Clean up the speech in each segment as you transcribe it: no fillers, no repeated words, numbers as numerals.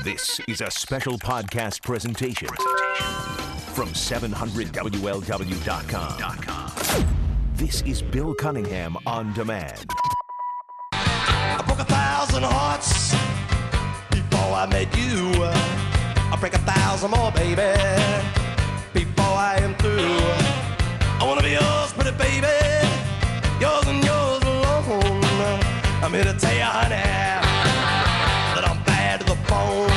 This is a special podcast presentation from 700WLW.com. This is Bill Cunningham on Demand. I broke 1,000 hearts before I met you. I'll break 1,000 more, baby, before I am through. I want to be yours, pretty baby, yours and yours alone. I'm here to tell you, honey, that I'm bad to the bone,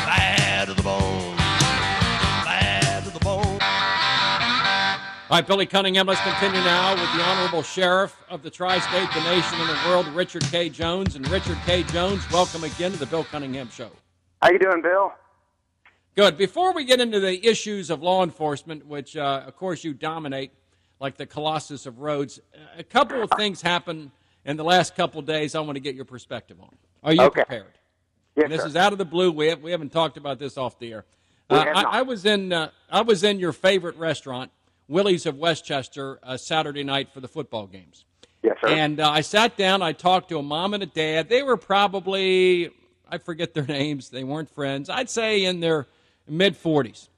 bad to the bone, bad to the bone. All right, Billy Cunningham, let's continue now with the Honorable Sheriff of the Tri-State, the nation, and the world, Richard K. Jones. And Richard K. Jones, welcome again to the Bill Cunningham Show. How you doing, Bill? Good. Before we get into the issues of law enforcement, which, of course, you dominate like the Colossus of Rhodes, a couple of things happened in the last couple of days I want to get your perspective on. Are you prepared? Yes, and this sir. is out of the blue. We haven't talked about this off the air. I was in your favorite restaurant, Willie's of Westchester, Saturday night for the football games. Yes, sir. And I sat down. I talked to a mom and a dad. They were probably, I forget their names. They weren't friends. I'd say in their mid-40s.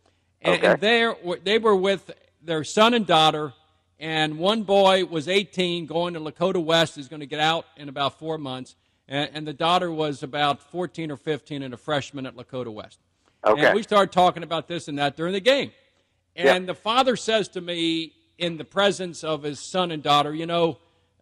And they were with their son and daughter, and one boy was 18, going to Lakota West. He's going to get out in about 4 months. And the daughter was about 14 or 15 and a freshman at Lakota West. Okay. And we started talking about this and that during the game. And the father says to me in the presence of his son and daughter, you know,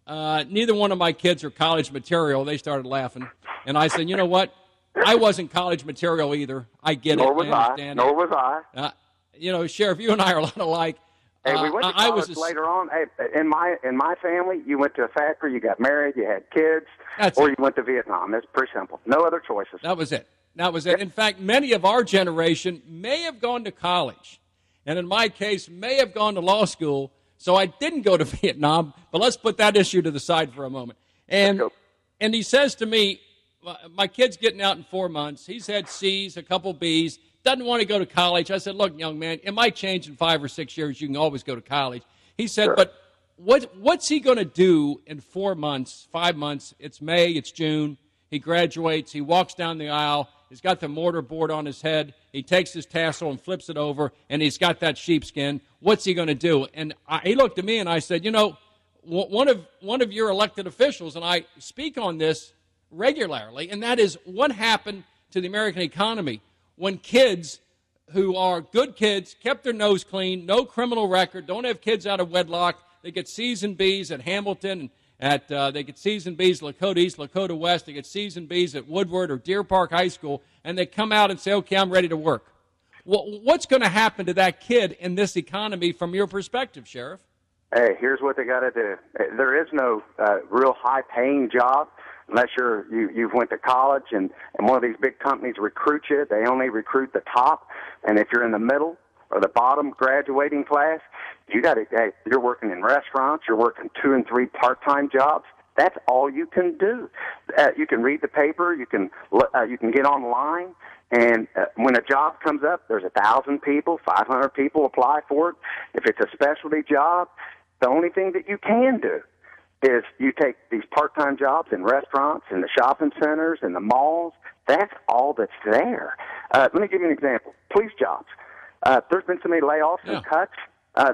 neither one of my kids are college material. They started laughing. And I said, you know what? I wasn't college material either. I get Nor it. was I understand Nor was I. You know, Sheriff, you and I are a lot alike. Hey, we went to college later on. Hey, in my family, you went to a factory, you got married, you had kids, or you went to Vietnam. It's pretty simple. No other choices. That was it. That was it. In fact, many of our generation may have gone to college, and in my case, may have gone to law school, so I didn't go to Vietnam, but let's put that issue to the side for a moment. And he says to me, my kid's getting out in 4 months. He's had C's, a couple B's, doesn't want to go to college. I said, look, young man, it might change in 5 or 6 years. You can always go to college. He said, but what's he going to do in 4 months, 5 months? It's May, it's June. He graduates. He walks down the aisle. He's got the mortar board on his head. He takes his tassel and flips it over, and he's got that sheepskin. What's he going to do? And he looked at me, and I said, you know, one of your elected officials, and I speak on this regularly, and that is what happened to the American economy when kids who are good kids, kept their nose clean, no criminal record, don't have kids out of wedlock, they get C's and B's at Hamilton, they get C's and B's at Lakota East, Lakota West, they get C's and B's at Woodward or Deer Park High School, and they come out and say, okay, I'm ready to work. What's going to happen to that kid in this economy from your perspective, Sheriff? Hey, here's what they got to do. There is no real high-paying job unless you've went to college and one of these big companies recruit you. They only recruit the top, and if you're in the middle or the bottom graduating class, you're working in restaurants, you're working 2 and 3 part-time jobs. That's all you can do. You can read the paper, you can get online, and when a job comes up, there's 1,000 people, 500 people apply for it. If it's a specialty job, the only thing that you can do is you take these part-time jobs in restaurants, in the shopping centers, in the malls. That's all that's there. Let me give you an example. Police jobs. There's been so many layoffs and cuts.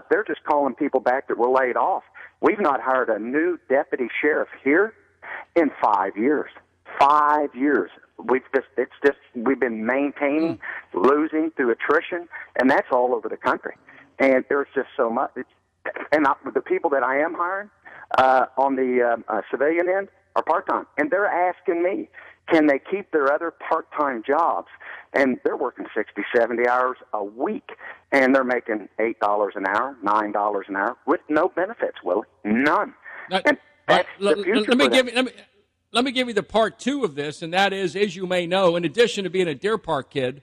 They're just calling people back that were laid off. We've not hired a new deputy sheriff here in 5 years. 5 years. We've been maintaining, losing through attrition, and that's all over the country. And there's just so much. And the people that I am hiring on the civilian end are part-time. And they're asking me, can they keep their other part-time jobs? And they're working 60, 70 hours a week, and they're making $8 an hour, $9 an hour, with no benefits, Willie. None. And that's the future for them. Let me give you the part 2 of this, and that is, as you may know, in addition to being a Deer Park kid,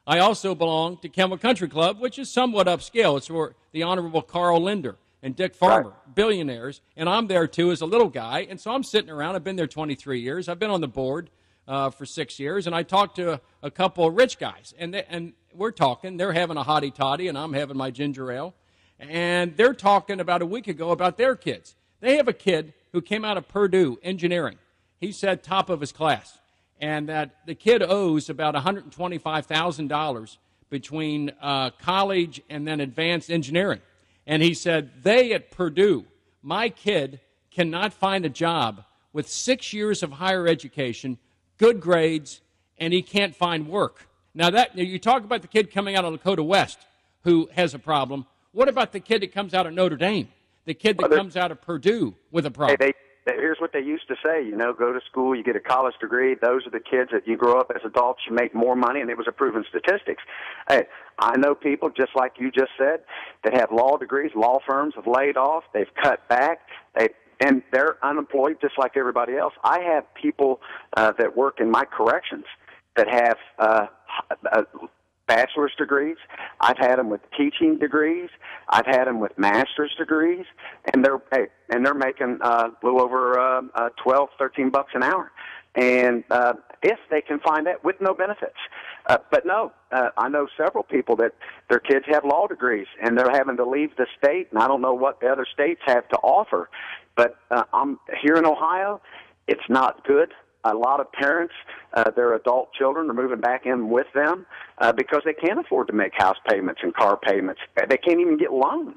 I also belong to Kemel Country Club, which is somewhat upscale. It's for the Honorable Carl Linder and Dick Farmer, billionaires, and I'm there, too, as a little guy, and so I'm sitting around. I've been there 23 years. I've been on the board for 6 years, and I talked to a couple of rich guys, and we're talking. They're having a hottie toddy, and I'm having my ginger ale, and they're talking about a week ago about their kids. They have a kid who came out of Purdue engineering. He said top of his class, and that the kid owes about $125,000 between college and then advanced engineering. And he said, they at Purdue, my kid cannot find a job with 6 years of higher education, good grades, and he can't find work. Now, that you talk about the kid coming out of Lakota West who has a problem. What about the kid that comes out of Notre Dame, the kid that comes out of Purdue with a problem? Here's what they used to say, go to school, you get a college degree. Those are the kids that you grow up as adults, you make more money, and it was a proven statistics. Hey, I know people, just like you just said, that have law degrees. Law firms have laid off. They've cut back. And they're unemployed just like everybody else. I have people that work in my corrections that have bachelor's degrees. I've had them with teaching degrees. I've had them with master's degrees, and they're making a little over 12, 13 bucks an hour. And if they can find that with no benefits. But no, I know several people that their kids have law degrees, and they're having to leave the state, and I don't know what the other states have to offer. But I'm here in Ohio, it's not good. A lot of parents, their adult children are moving back in with them because they can't afford to make house payments and car payments. They can't even get loans.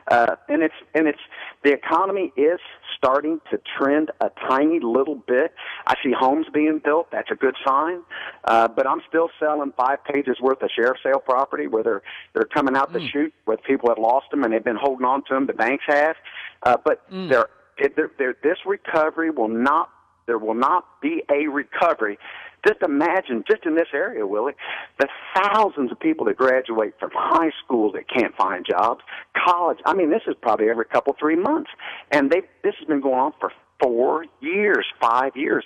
And it's the economy is starting to trend a tiny little bit. I see homes being built. That's a good sign. But I'm still selling 5 pages worth of sheriff's sale property where they're coming out the chute with people that lost them and they've been holding on to them. The banks have. But this recovery will not. There will not be a recovery. Just imagine, just in this area, Willie, the thousands of people that graduate from high school that can't find jobs, college. I mean, this is probably every 3 months. And this has been going on for 4 years, 5 years.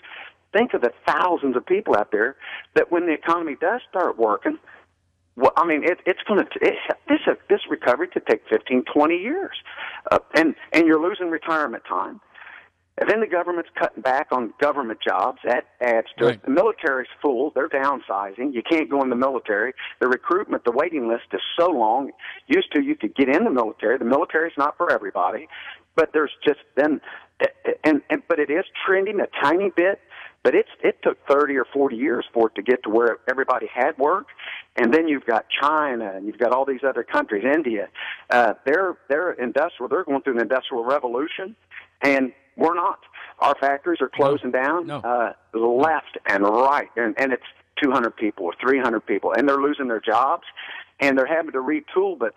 Think of the thousands of people out there that when the economy does start working, well, I mean, this recovery could take 15, 20 years. And you're losing retirement time. And then the government's cutting back on government jobs. That adds to it. The military's full. They're downsizing. You can't go in the military. The recruitment, the waiting list is so long. Used to, you could get in the military. The military's not for everybody. But there's just then, but it is trending a tiny bit. But it took 30 or 40 years for it to get to where everybody had work. And then you've got China, and you've got all these other countries, India. They're industrial. They're going through an industrial revolution, and we're not. Our factories are closing down left and right, and it's 200 people or 300 people, and they're losing their jobs, and they're having to retool, but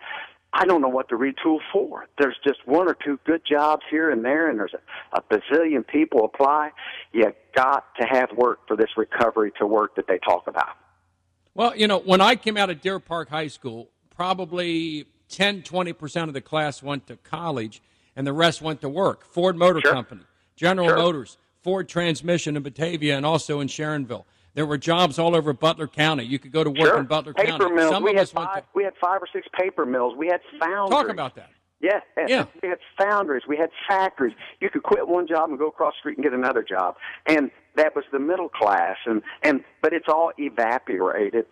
I don't know what to retool for. There's just 1 or 2 good jobs here and there, and there's a bazillion people apply. You got to have work for this recovery to work that they talk about. Well, when I came out of Deer Park High School, probably 10, 20% of the class went to college, and the rest went to work. Ford Motor Company, General Motors, Ford Transmission in Batavia, and also in Sharonville. There were jobs all over Butler County. You could go to work in Butler County. Paper mills. We had 5 or 6 paper mills. We had foundries. Talk about that. Yeah. We had foundries. We had factories. You could quit one job and go across the street and get another job. And that was the middle class. But it's all evaporated.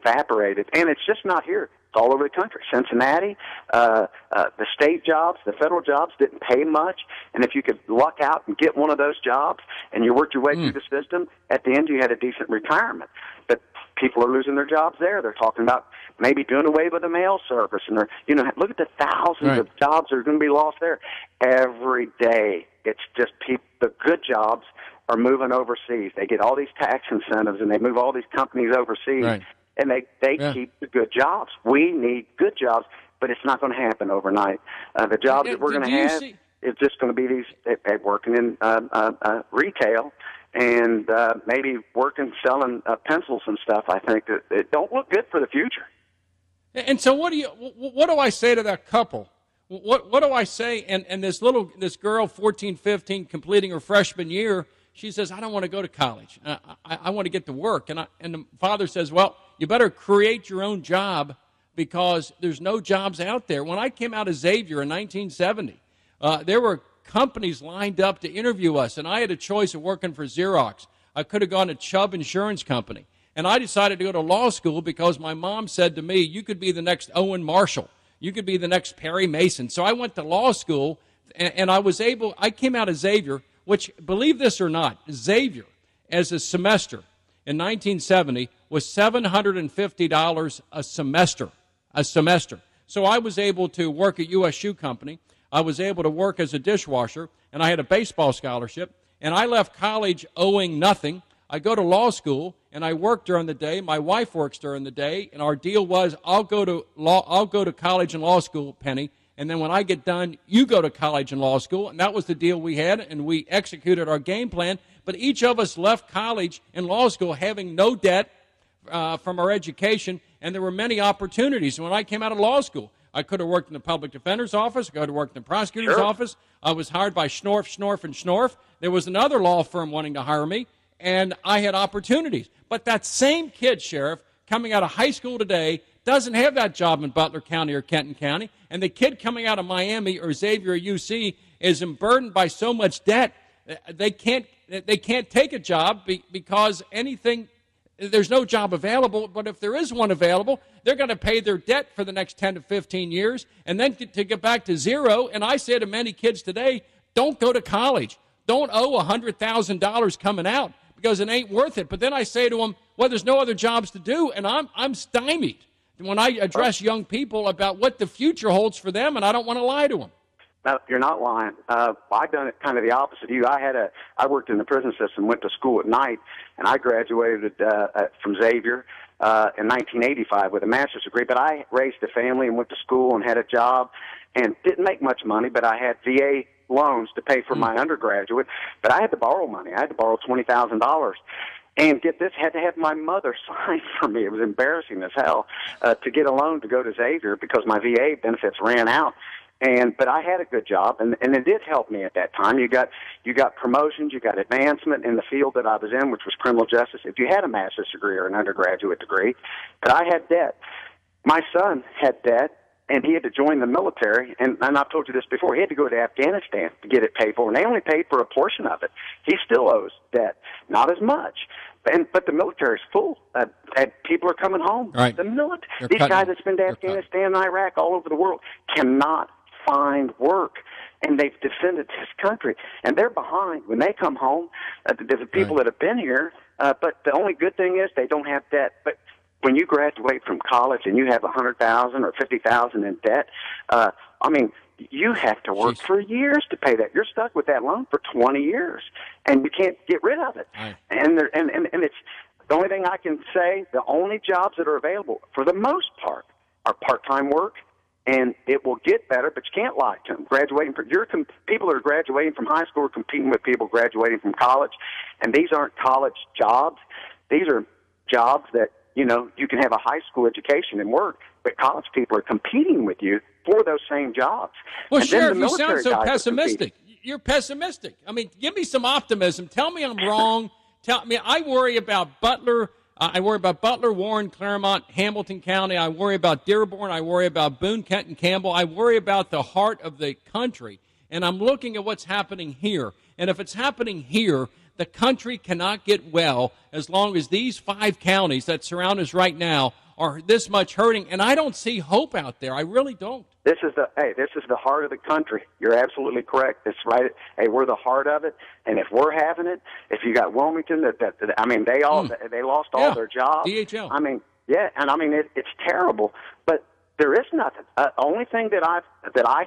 And it's just not here. It's all over the country. Cincinnati, the state jobs, the federal jobs didn't pay much. And if you could luck out and get one of those jobs and you worked your way through the system, at the end you had a decent retirement. But people are losing their jobs there. They're talking about maybe doing away with the mail service. And look at the thousands of jobs that are going to be lost there. Every day, it's just the good jobs are moving overseas. They get all these tax incentives, and they move all these companies overseas. Right. And they keep the good jobs. We need good jobs, but it's not going to happen overnight. The jobs that we're going to have is just going to be these working in retail and maybe selling pencils and stuff. I think that it don't look good for the future. And so what do I say to that couple? What do I say? And this girl, 14, 15, completing her freshman year, she says, I don't want to go to college. I want to get to work. And the father says, well, you better create your own job because there's no jobs out there. When I came out of Xavier in 1970, there were companies lined up to interview us, and I had a choice of working for Xerox. I could have gone to Chubb Insurance Company. And I decided to go to law school because my mom said to me, you could be the next Owen Marshall. You could be the next Perry Mason. So I went to law school, and I came out of Xavier, which, believe this or not, Xavier, as a semester, in 1970 was $750 a semester. So I was able to work at U.S. Shoe Company. I was able to work as a dishwasher, and I had a baseball scholarship. And I left college owing nothing. I go to law school, and I work during the day. My wife works during the day, and our deal was I'll go to college and law school, Penny, and then when I get done, you go to college and law school. And that was the deal we had, and we executed our game plan. But each of us left college and law school having no debt from our education, and there were many opportunities. When I came out of law school, I could have worked in the public defender's office. I could have worked in the prosecutor's office. I was hired by Schnorf. There was another law firm wanting to hire me, and I had opportunities. But that same kid, Sheriff, coming out of high school today, doesn't have that job in Butler County or Kenton County. And the kid coming out of Miami or Xavier or UC is burdened by so much debt, they can't take a job because there's no job available. But if there is one available, they're going to pay their debt for the next 10 to 15 years and then to get back to zero. And I say to many kids today, don't go to college. Don't owe $100,000 coming out because it ain't worth it. But then I say to them, well, there's no other jobs to do, and I'm stymied when I address young people about what the future holds for them, and I don't want to lie to them. No, you're not lying. I've done it kind of the opposite of you. I worked in the prison system, went to school at night, and I graduated from Xavier in 1985 with a master's degree. But I raised a family and went to school and had a job and didn't make much money, but I had VA loans to pay for my undergraduate. But I had to borrow money. I had to borrow $20,000. And get this, had to have my mother sign for me. It was embarrassing as hell to get a loan to go to Xavier because my VA benefits ran out. But I had a good job, and it did help me at that time. You got promotions, you got advancement in the field that I was in, which was criminal justice. If you had a master's degree or an undergraduate degree, but I had debt. My son had debt, and he had to join the military. And I've told you this before. He had to go to Afghanistan to get it paid for, and they only paid for a portion of it. He still owes debt, not as much. But the military is full. People are coming home. Right. The military. These guys that's been to Afghanistan and Iraq, all over the world, cannot find work, and they've defended this country, and they're behind when they come home. The people that have been here, but the only good thing is they don't have debt. But when you graduate from college and you have $100,000 or $50,000 in debt, you have to work for years to pay that. You're stuck with that loan for 20 years, and you can't get rid of it. Right. And it's the only thing I can say. The only jobs that are available, for the most part, are part-time work. And it will get better, but you can't lie to them. People that are graduating from high school are competing with people graduating from college, and these aren't college jobs. These are jobs that, you can have a high school education and work, but college people are competing with you for those same jobs. Well, Sheriff, you sound so pessimistic. You're pessimistic. Give me some optimism. Tell me I'm wrong. I worry about Butler. I worry about Butler, Warren, Claremont, Hamilton County. I worry about Dearborn. I worry about Boone, Kenton, Campbell. I worry about the heart of the country. And I'm looking at what's happening here. And if it's happening here, the country cannot get well as long as these 5 counties that surround us right now are this much hurting. And I don't see hope out there. I really don't. This is the heart of the country. You're absolutely correct. That's right. Hey, we're the heart of it. And if we're having it, if you got Wilmington, they lost all their jobs. DHL. It's terrible. But there is nothing. Only thing that I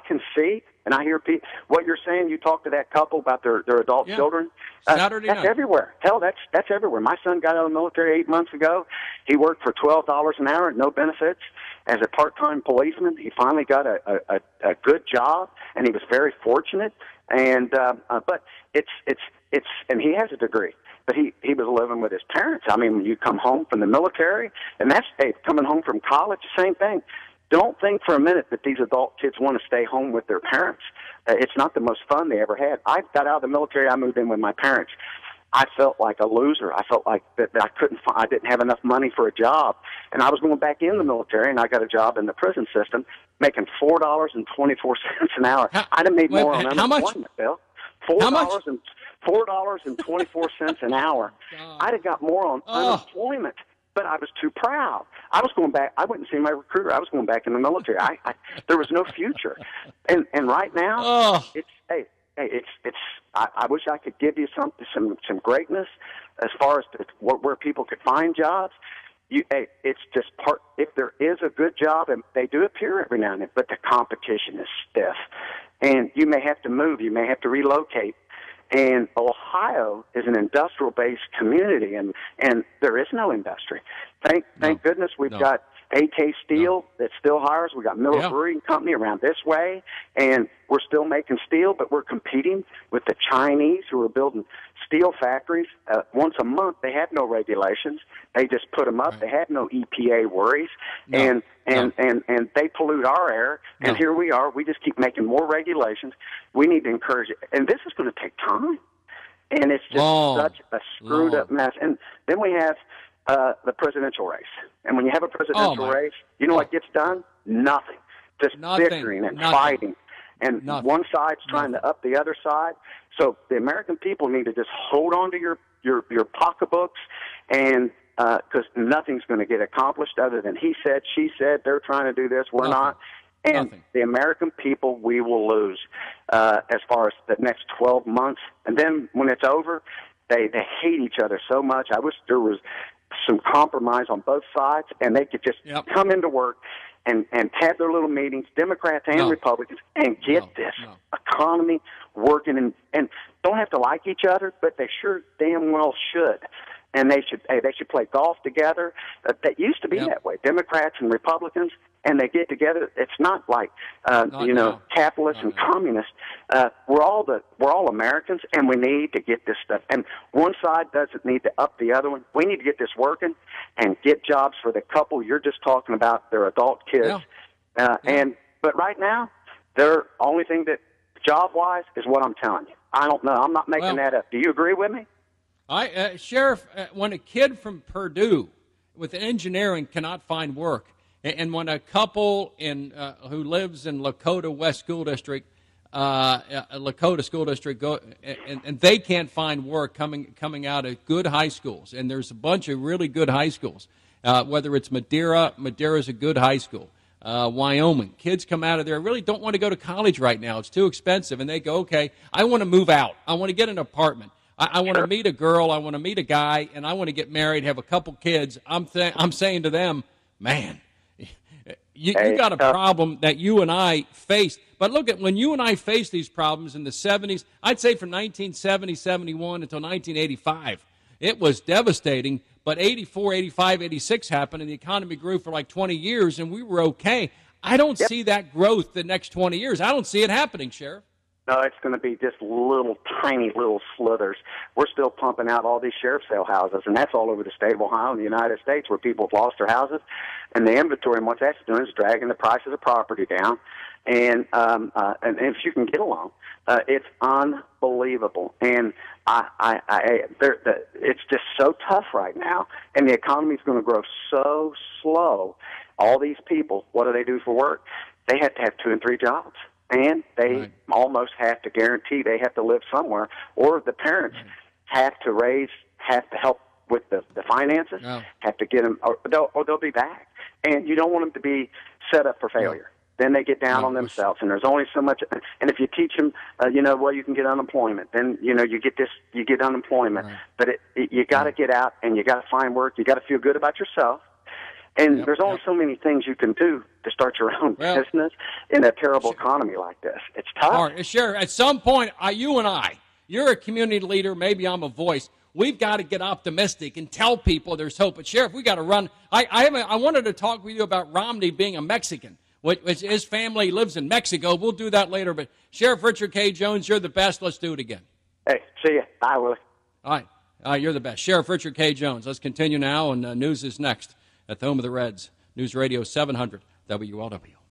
can see, and I hear what you're saying. You talk to that couple about their adult children. Saturday night. That's everywhere. Hell, that's everywhere. My son got out of the military 8 months ago. He worked for $12 an hour, no benefits, as a part-time policeman. He finally got a good job, and he was very fortunate. And but it's and he has a degree. But he was living with his parents. When you come home from the military, and that's coming home from college, same thing. Don't think for a minute that these adult kids want to stay home with their parents. It's not the most fun they ever had. I got out of the military. I moved in with my parents. I felt like a loser. I felt like that I didn't have enough money for a job. And I was going back in the military, and I got a job in the prison system making $4.24 an hour. I'd have made more on unemployment, Bill. $4.24 an hour. I'd have got more on unemployment. But I was too proud. I was going back. I wouldn't see my recruiter. I was going back in the military. There was no future. And right now, it's. I wish I could give you some greatness as far as where people could find jobs. It's just part. If there is a good job, and they do appear every now and then, but the competition is stiff, and you may have to move. You may have to relocate. And Ohio is an industrial-based community, and there is no industry. Thank goodness we've got AK Steel that still hires. We got Miller Brewing Company around this way, and we're still making steel, but we're competing with the Chinese who are building steel factories. Once a month, they had no regulations. They just put them up. They had no EPA worries, and they pollute our air. And here we are. We just keep making more regulations. We need to encourage it, and this is going to take time. And it's just such a screwed up mess. And then we have the presidential race. And when you have a presidential race, you know what gets done? Nothing. Just bickering and fighting. And one side's trying to up the other side. So the American people need to just hold on to your pocketbooks, and because nothing's going to get accomplished other than he said, she said, they're trying to do this, we're not. And the American people, we will lose as far as the next 12 months. And then when it's over, they hate each other so much. I wish there was some compromise on both sides, and they could just come into work and have their little meetings, Democrats and Republicans, and get this economy working. And don't have to like each other, but they sure damn well should. And they should play golf together. That used to be that way. Democrats and Republicans, and they get together. It's not like capitalists and communists. We're all Americans, and we need to get this stuff. And one side doesn't need to up the other one. We need to get this working and get jobs for the couple you're just talking about. Their adult kids. But right now, their only thing that job wise is what I'm telling you. I don't know. I'm not making that up. Do you agree with me? Sheriff, when a kid from Purdue with engineering cannot find work, and when a couple who lives in Lakota West School District, Lakota School District, and they can't find work coming out of good high schools, and there's a bunch of really good high schools, whether it's Madera's a good high school, Wyoming. Kids come out of there, really don't want to go to college right now. It's too expensive, and they go, okay, I want to move out. I want to get an apartment. I want to meet a girl, I want to meet a guy, and I want to get married, have a couple kids. I'm saying to them, man, you got a problem that you and I faced. But look, when you and I faced these problems in the 70s, I'd say from 1970, 71 until 1985, it was devastating. But 84, 85, 86 happened, and the economy grew for like 20 years, and we were okay. I don't see that growth the next 20 years. I don't see it happening, Sheriff. No, it's going to be just tiny little slithers. We're still pumping out all these sheriff sale houses, and that's all over the state of Ohio and the United States where people have lost their houses. And the inventory, and what that's doing is dragging the prices of property down. And if you can get along, it's unbelievable. And it's just so tough right now, and the economy is going to grow so slow. All these people, what do they do for work? They have to have 2 and 3 jobs. And they almost have to guarantee they have to live somewhere, or the parents have to help with the finances, have to get them, or they'll be back. And you don't want them to be set up for failure. Then they get down on themselves, and there's only so much. And if you teach them, you can get unemployment. Then you get unemployment. But you got to get out, and you got to find work. You got to feel good about yourself. And there's only so many things you can do to start your own business in a terrible economy like this. It's tough. All right, Sheriff, at some point, you and I, you're a community leader, maybe I'm a voice. We've got to get optimistic and tell people there's hope. But, Sheriff, we got to run. I wanted to talk with you about Romney being a Mexican, which his family lives in Mexico. We'll do that later. But, Sheriff Richard K. Jones, you're the best. Let's do it again. Hey, see you. Bye, Willie. All right, you're the best. Sheriff Richard K. Jones. Let's continue now, and news is next at the home of the Reds, News Radio 700 WLW.